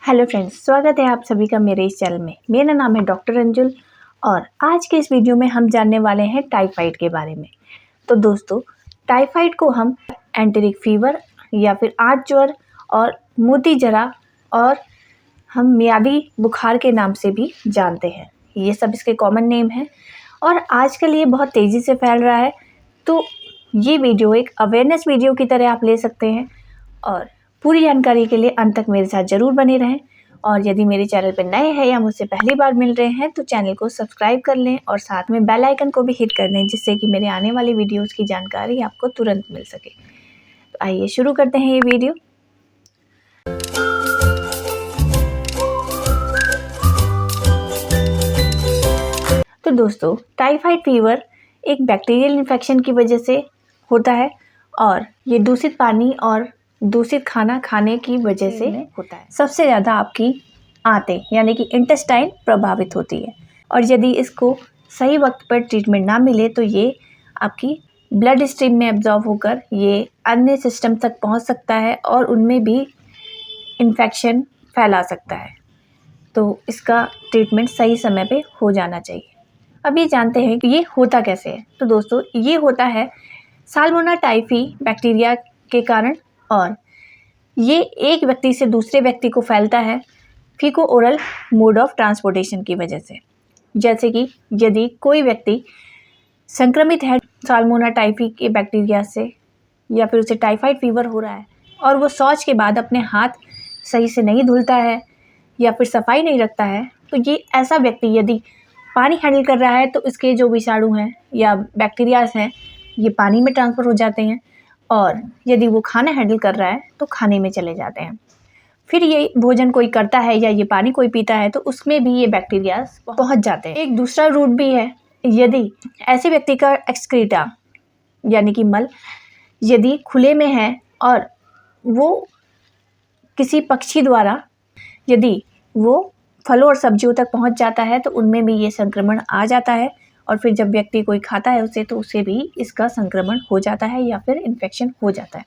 Hello friends, स्वागत है आप सभी का मेरे इस चैनल में। मेरा नाम है डॉक्टर अंजुल और आज के इस वीडियो में हम जानने वाले हैं टाइफाइड के बारे में। तो दोस्तों, टाइफाइड को हम एंटेरिक फीवर या फिर आंत ज्वर और मोती जरा और हम मियादी बुखार के नाम से भी जानते हैं। ये सब इसके कॉमन नेम हैं और आजकल ये बहुत तेज़ी से फैल रहा है। तो ये वीडियो एक अवेयरनेस वीडियो की तरह आप ले सकते हैं और पूरी जानकारी के लिए अंत तक मेरे साथ ज़रूर बने रहें। और यदि मेरे चैनल पर नए हैं या मुझसे पहली बार मिल रहे हैं तो चैनल को सब्सक्राइब कर लें और साथ में बेल आइकन को भी हिट कर दें, जिससे कि मेरे आने वाली वीडियोस की जानकारी आपको तुरंत मिल सके। तो आइए शुरू करते हैं ये वीडियो। तो दोस्तों, टाइफाइड फीवर एक बैक्टीरियल इन्फेक्शन की वजह से होता है और ये दूषित पानी और दूषित खाना खाने की वजह से होता है। सबसे ज़्यादा आपकी आंतें यानी कि इंटेस्टाइन प्रभावित होती है और यदि इसको सही वक्त पर ट्रीटमेंट ना मिले तो ये आपकी ब्लड स्ट्रीम में एब्जॉर्ब होकर ये अन्य सिस्टम तक पहुंच सकता है और उनमें भी इन्फेक्शन फैला सकता है। तो इसका ट्रीटमेंट सही समय पे हो जाना चाहिए। अब ये जानते हैं कि ये होता कैसे है। तो दोस्तों, ये होता है साल्मोनेला टाइफी बैक्टीरिया के कारण और ये एक व्यक्ति से दूसरे व्यक्ति को फैलता है फीको ओरल मोड ऑफ ट्रांसपोर्टेशन की वजह से। जैसे कि यदि कोई व्यक्ति संक्रमित है साल्मोनेला टाइफी के बैक्टीरिया से या फिर उसे टाइफाइड फीवर हो रहा है और वो शौच के बाद अपने हाथ सही से नहीं धुलता है या फिर सफाई नहीं रखता है, तो ये ऐसा व्यक्ति यदि पानी हैंडल कर रहा है तो इसके जो विषाणु हैं या बैक्टीरियाज हैं ये पानी में ट्रांसफ़र हो जाते हैं और यदि वो खाना हैंडल कर रहा है तो खाने में चले जाते हैं। फिर ये भोजन कोई करता है या ये पानी कोई पीता है तो उसमें भी ये बैक्टीरियाज पहुंच जाते हैं। एक दूसरा रूट भी है, यदि ऐसे व्यक्ति का एक्सक्रीटा यानी कि मल यदि खुले में है और वो किसी पक्षी द्वारा यदि वो फलों और सब्जियों तक पहुंच जाता है तो उनमें भी ये संक्रमण आ जाता है और फिर जब व्यक्ति कोई खाता है उसे तो उसे भी इसका संक्रमण हो जाता है या फिर इन्फेक्शन हो जाता है।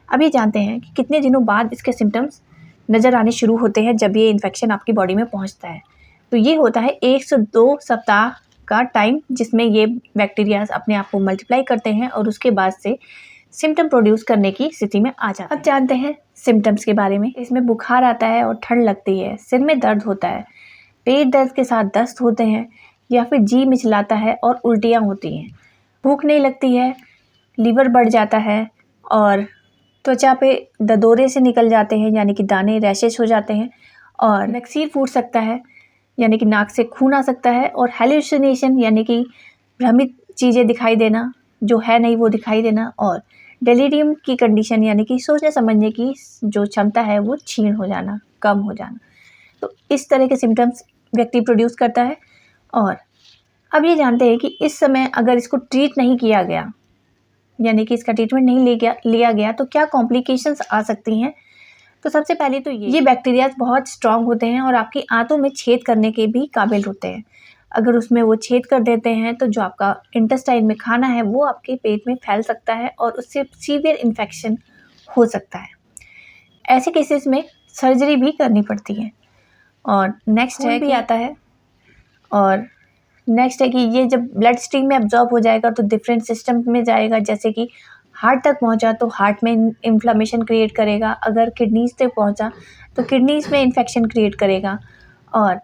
अब ये जानते हैं कि कितने दिनों बाद इसके सिम्टम्स नज़र आने शुरू होते हैं जब ये इन्फेक्शन आपकी बॉडी में पहुंचता है। तो ये होता है 1 से 2 सप्ताह का टाइम जिसमें ये बैक्टीरियाज अपने आप को मल्टीप्लाई करते हैं और उसके बाद से सिम्टम प्रोड्यूस करने की स्थिति में आ जाते हैं। अब जानते हैं सिम्टम्स के बारे में। इसमें बुखार आता है और ठंड लगती है, सिर में दर्द होता है, पेट दर्द के साथ दस्त होते हैं या फिर जी मिचलाता है और उल्टियाँ होती हैं, भूख नहीं लगती है, लीवर बढ़ जाता है और त्वचा पे ददोरे से निकल जाते हैं यानी कि दाने रैशेस हो जाते हैं और नक्सीर फूट सकता है यानी कि नाक से खून आ सकता है और हेलुसिनेशन यानी कि भ्रमित चीज़ें दिखाई देना, जो है नहीं वो दिखाई देना और डेलीरियम की कंडीशन यानी कि सोचने समझने की जो क्षमता है वो क्षीण हो जाना, कम हो जाना। तो इस तरह के सिम्टम्स व्यक्ति प्रोड्यूस करता है। और अब ये जानते हैं कि इस समय अगर इसको ट्रीट नहीं किया गया यानी कि इसका ट्रीटमेंट नहीं लिया गया तो क्या कॉम्प्लिकेशंस आ सकती हैं। तो सबसे पहले तो ये बैक्टीरियाज बहुत स्ट्रांग होते हैं और आपकी आंतों में छेद करने के भी काबिल होते हैं। अगर उसमें वो छेद कर देते हैं तो जो आपका इंटेस्टाइन में खाना है वो आपके पेट में फैल सकता है और उससे सीवियर इन्फेक्शन हो सकता है। ऐसे केसेस में सर्जरी भी करनी पड़ती है। और नेक्स्ट है भी आता है और नेक्स्ट है कि ये जब ब्लड स्ट्रीम में एब्जॉर्ब हो जाएगा तो डिफरेंट सिस्टम में जाएगा, जैसे कि हार्ट तक पहुंचा तो हार्ट में इन्फ्लामेशन क्रिएट करेगा, अगर किडनीज तक पहुंचा तो किडनीज में इन्फेक्शन क्रिएट करेगा और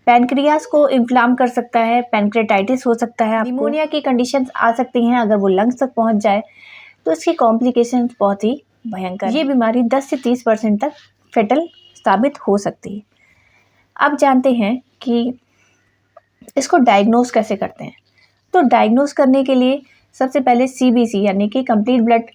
पैनक्रियास को इन्फ्लाम कर सकता है, पैनक्रेटाइटिस हो सकता है, निमोनिया की कंडीशंस आ सकती हैं। अगर वो लंग्स तक पहुंच जाए तो इसकी कॉम्प्लिकेशंस बहुत ही भयंकर है। ये बीमारी 10 से 30% तक फेटल साबित हो सकती है। अब जानते हैं कि इसको डायग्नोज कैसे करते हैं। तो डायग्नोज करने के लिए सबसे पहले CBC यानी कि कंप्लीट ब्लड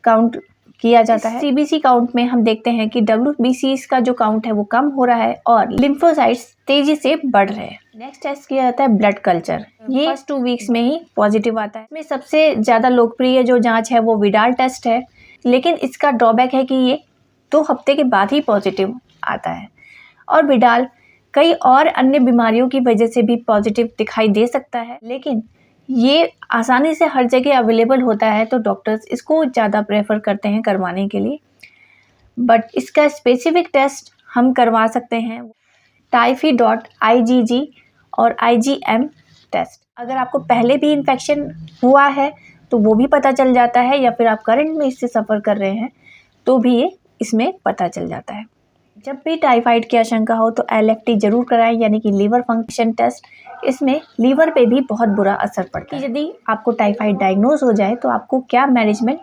काउंट किया जाता है। CBC काउंट में हम देखते हैं कि WBC का जो काउंट है वो कम हो रहा है और लिम्फोसाइट्स तेजी से बढ़ रहे हैं। नेक्स्ट टेस्ट किया जाता है ब्लड कल्चर। ये फर्स्ट 2 वीक्स में ही पॉजिटिव आता है। इसमें सबसे ज़्यादा लोकप्रिय जो जांच है वो विडाल टेस्ट है, लेकिन इसका ड्रॉबैक है कि ये 2 हफ्ते के बाद ही पॉजिटिव आता है और विडाल कई और अन्य बीमारियों की वजह से भी पॉजिटिव दिखाई दे सकता है, लेकिन ये आसानी से हर जगह अवेलेबल होता है तो डॉक्टर्स इसको ज़्यादा प्रेफर करते हैं करवाने के लिए। बट इसका स्पेसिफिक टेस्ट हम करवा सकते हैं typhi.igg और IgM टेस्ट। अगर आपको पहले भी इन्फेक्शन हुआ है तो वो भी पता चल जाता है, या फिर आप करंट में इससे सफ़र कर रहे हैं तो भी ये इसमें पता चल जाता है। जब भी टाइफाइड की आशंका हो तो LFT जरूर कराएं, यानी कि लीवर फंक्शन टेस्ट। इसमें लीवर पे भी बहुत बुरा असर पड़ता है। यदि आपको टाइफाइड डायग्नोज हो जाए तो आपको क्या मैनेजमेंट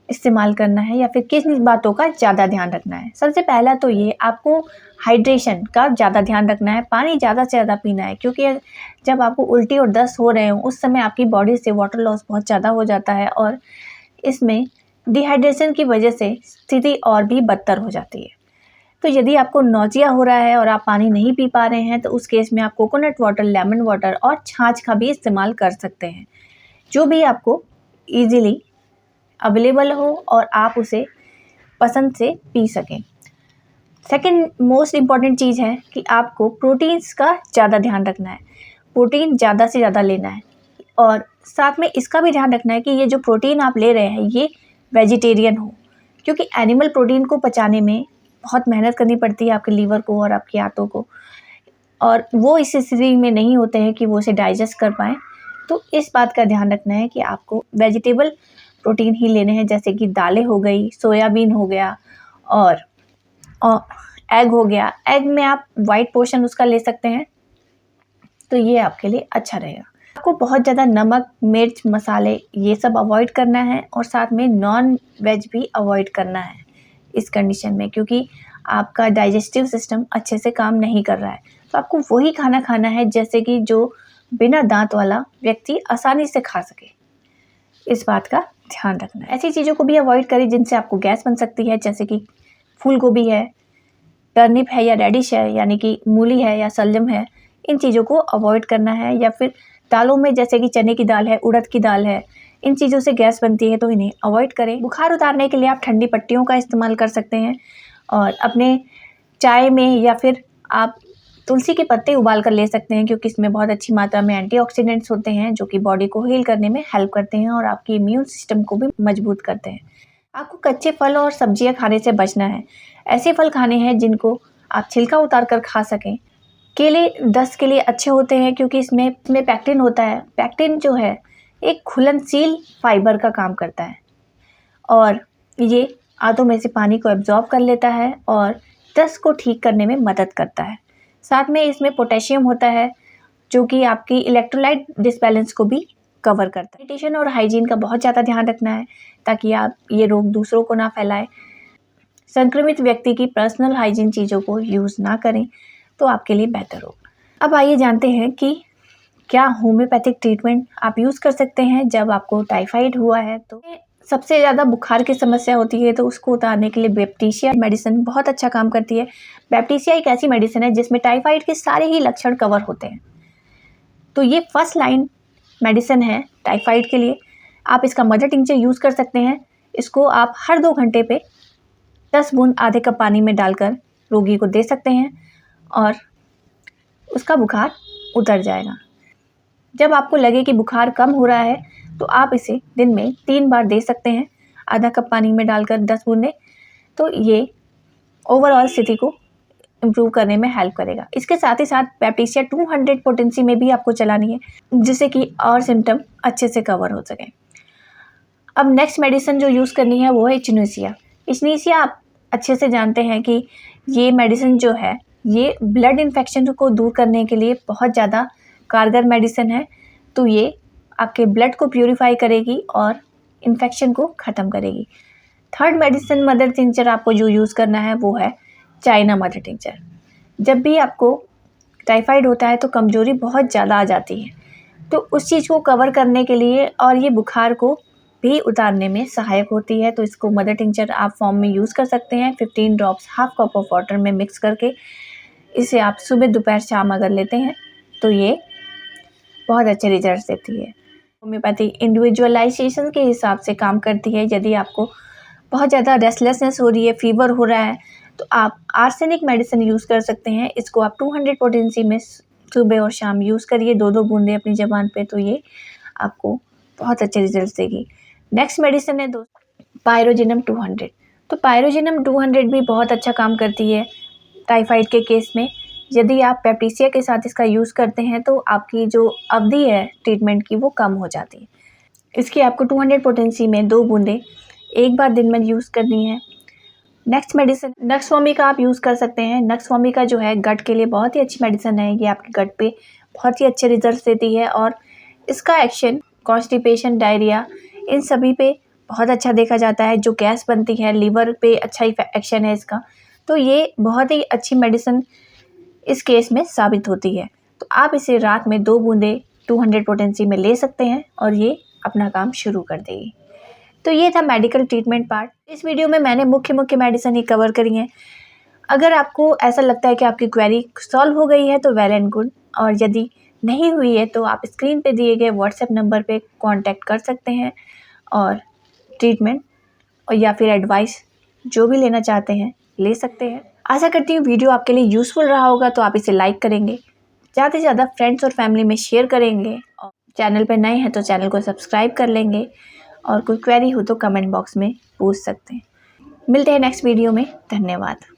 इस्तेमाल करना है या फिर किस बातों का ज़्यादा ध्यान रखना है। सबसे पहला तो ये, आपको हाइड्रेशन का ज़्यादा ध्यान रखना है, पानी ज़्यादा से ज़्यादा पीना है, क्योंकि जब आपको उल्टी और दस्त हो रहे हो उस समय आपकी बॉडी से वाटर लॉस बहुत ज़्यादा हो जाता है और इसमें डिहाइड्रेशन की वजह से स्थिति और भी बदतर हो जाती है। तो यदि आपको नौजिया हो रहा है और आप पानी नहीं पी पा रहे हैं तो उस केस में आप कोकोनट वाटर, लेमन वाटर और छाछ का भी इस्तेमाल कर सकते हैं, जो भी आपको ईजिली अवेलेबल हो और आप उसे पसंद से पी सकें। सेकंड मोस्ट इम्पॉर्टेंट चीज़ है कि आपको प्रोटीन्स का ज़्यादा ध्यान रखना है, प्रोटीन ज़्यादा से ज़्यादा लेना है और साथ में इसका भी ध्यान रखना है कि ये जो प्रोटीन आप ले रहे हैं ये वेजिटेरियन हो, क्योंकि एनिमल प्रोटीन को पचाने में बहुत मेहनत करनी पड़ती है आपके लीवर को और आपके आंतों को, और वो इस स्थिति में नहीं होते हैं कि वो उसे डाइजेस्ट कर पाएँ। तो इस बात का ध्यान रखना है कि आपको वेजिटेबल प्रोटीन ही लेने हैं, जैसे कि दालें हो गई, सोयाबीन हो गया और एग हो गया। एग में आप वाइट पोर्शन उसका ले सकते हैं, तो ये आपके लिए अच्छा रहेगा। आपको बहुत ज़्यादा नमक, मिर्च, मसाले ये सब अवॉइड करना है और साथ में नॉन वेज भी अवॉइड करना है इस कंडीशन में, क्योंकि आपका डाइजेस्टिव सिस्टम अच्छे से काम नहीं कर रहा है। तो आपको वही खाना खाना है जैसे कि जो बिना दांत वाला व्यक्ति आसानी से खा सके, इस बात का ध्यान रखना है। ऐसी चीज़ों को भी अवॉइड करें जिनसे आपको गैस बन सकती है, जैसे कि फूल गोभी है, टर्निप है या रेडिश है, यानी कि मूली है या सलजम है, इन चीज़ों को अवॉइड करना है। या फिर दालों में जैसे कि चने की दाल है, उड़द की दाल है, इन चीज़ों से गैस बनती है तो इन्हें अवॉइड करें। बुखार उतारने के लिए आप ठंडी पट्टियों का इस्तेमाल कर सकते हैं और अपने चाय में या फिर आप तुलसी के पत्ते उबाल कर ले सकते हैं, क्योंकि इसमें बहुत अच्छी मात्रा में एंटीऑक्सीडेंट्स होते हैं जो कि बॉडी को हील करने में हेल्प करते हैं और आपकी इम्यून सिस्टम को भी मजबूत करते हैं। आपको कच्चे फल और सब्जियां खाने से बचना है। ऐसे फल खाने हैं जिनको आप छिलका उतार कर खा सकें। केले दस्त के लिए अच्छे होते हैं क्योंकि इसमें पैक्टिन होता है। पैक्टिन जो है एक घुलनशील फाइबर का काम करता है और ये आंतों में से पानी को एब्जॉर्ब कर लेता है और दस्त को ठीक करने में मदद करता है। साथ में इसमें पोटेशियम होता है जो कि आपकी इलेक्ट्रोलाइट डिसबैलेंस को भी कवर करता है। सैनिटेशन और हाइजीन का बहुत ज़्यादा ध्यान रखना है ताकि आप ये रोग दूसरों को ना फैलाएं। संक्रमित व्यक्ति की पर्सनल हाइजीन चीज़ों को यूज़ ना करें तो आपके लिए बेहतर होगा। अब आइए जानते हैं कि क्या होम्योपैथिक ट्रीटमेंट आप यूज़ कर सकते हैं जब आपको टाइफाइड हुआ है। तो सबसे ज़्यादा बुखार की समस्या होती है तो उसको उतारने के लिए बैप्टीसिया मेडिसिन बहुत अच्छा काम करती है। बैप्टीसिया एक ऐसी मेडिसिन है जिसमें टाइफाइड के सारे ही लक्षण कवर होते हैं, तो ये फर्स्ट लाइन मेडिसिन है टाइफाइड के लिए। आप इसका मदर टिंचर यूज़ कर सकते हैं। इसको आप हर 2 घंटे पे 10 बूंद आधे कप पानी में डालकर रोगी को दे सकते हैं और उसका बुखार उतर जाएगा। जब आपको लगे कि बुखार कम हो रहा है तो आप इसे दिन में 3 बार दे सकते हैं, आधा कप पानी में डालकर 10 बूंदें। तो ये ओवरऑल स्थिति को इम्प्रूव करने में हेल्प करेगा। इसके साथ ही साथ बैप्टीसिया 200 पोटेंसी में भी आपको चलानी है जिससे कि और सिम्टम अच्छे से कवर हो सकें। अब नेक्स्ट मेडिसिन जो यूज़ करनी है वो है इचिनोसिया। इचिनोसिया आप अच्छे से जानते हैं कि ये मेडिसिन जो है ये ब्लड इन्फेक्शन को दूर करने के लिए बहुत ज़्यादा कारगर मेडिसिन है। तो ये आपके ब्लड को प्यूरिफाई करेगी और इन्फेक्शन को ख़त्म करेगी। थर्ड मेडिसिन मदर टिंचर आपको जो यूज़ करना है वो है चाइना मदर टिंचर। जब भी आपको टाइफाइड होता है तो कमज़ोरी बहुत ज़्यादा आ जाती है, तो उस चीज़ को कवर करने के लिए और ये बुखार को भी उतारने में सहायक होती है। तो इसको मदर टिंचर आप फॉर्म में यूज़ कर सकते हैं। 15 drops half cup of water में मिक्स करके इसे आप सुबह दोपहर शाम अगर लेते हैं तो ये बहुत अच्छे रिजल्ट देती है। होम्योपैथी इंडिविजुअलाइजेशन के हिसाब से काम करती है। यदि आपको बहुत ज़्यादा रेस्टलेसनेस हो रही है, फीवर हो रहा है, तो आप आर्सेनिक मेडिसिन यूज़ कर सकते हैं। इसको आप 200 पोटेंसी में सुबह और शाम यूज़ करिए, 2-2 बूंदें अपनी ज़बान पे, तो ये आपको बहुत अच्छे रिजल्ट देगी। नेक्स्ट मेडिसिन है दोस्तों पायरोजिनम 200। तो पायरोजिनम 200 भी बहुत अच्छा काम करती है। टाइफाइड के केस में यदि आप पेप्टिसिया के साथ इसका यूज़ करते हैं तो आपकी जो अवधि है ट्रीटमेंट की वो कम हो जाती है। इसकी आपको 200 पोटेंसी में 2 बूंदें एक बार दिन में यूज़ करनी है। नेक्स्ट मेडिसिन नक्सवामी का आप यूज़ कर सकते हैं। नक्सवामी का जो है गट के लिए बहुत ही अच्छी मेडिसिन है। ये आपके गट पे बहुत ही अच्छे रिजल्ट देती है और इसका एक्शन कॉन्स्टिपेशन, डायरिया इन सभी पे बहुत अच्छा देखा जाता है। जो गैस बनती है लीवर पे अच्छा एक्शन है इसका, तो ये बहुत ही अच्छी मेडिसिन इस केस में साबित होती है। तो आप इसे रात में 2 बूंदें 200 पोटेंसी में ले सकते हैं और ये अपना काम शुरू कर देगी। तो ये था मेडिकल ट्रीटमेंट पार्ट। इस वीडियो में मैंने मुख्य मेडिसिन ही कवर करी हैं। अगर आपको ऐसा लगता है कि आपकी क्वेरी सॉल्व हो गई है तो वेल एंड गुड, और यदि नहीं हुई है तो आप स्क्रीन पे दिए गए व्हाट्सएप नंबर पे कांटेक्ट कर सकते हैं और ट्रीटमेंट और या फिर एडवाइस जो भी लेना चाहते हैं ले सकते हैं। आशा करती हूँ वीडियो आपके लिए यूज़फुल रहा होगा, तो आप इसे लाइक करेंगे, ज़्यादा से ज़्यादा फ्रेंड्स और फैमिली में शेयर करेंगे, और चैनल पर नए हैं तो चैनल को सब्सक्राइब कर लेंगे, और कोई क्वेरी हो तो कमेंट बॉक्स में पूछ सकते हैं। मिलते हैं नेक्स्ट वीडियो में। धन्यवाद।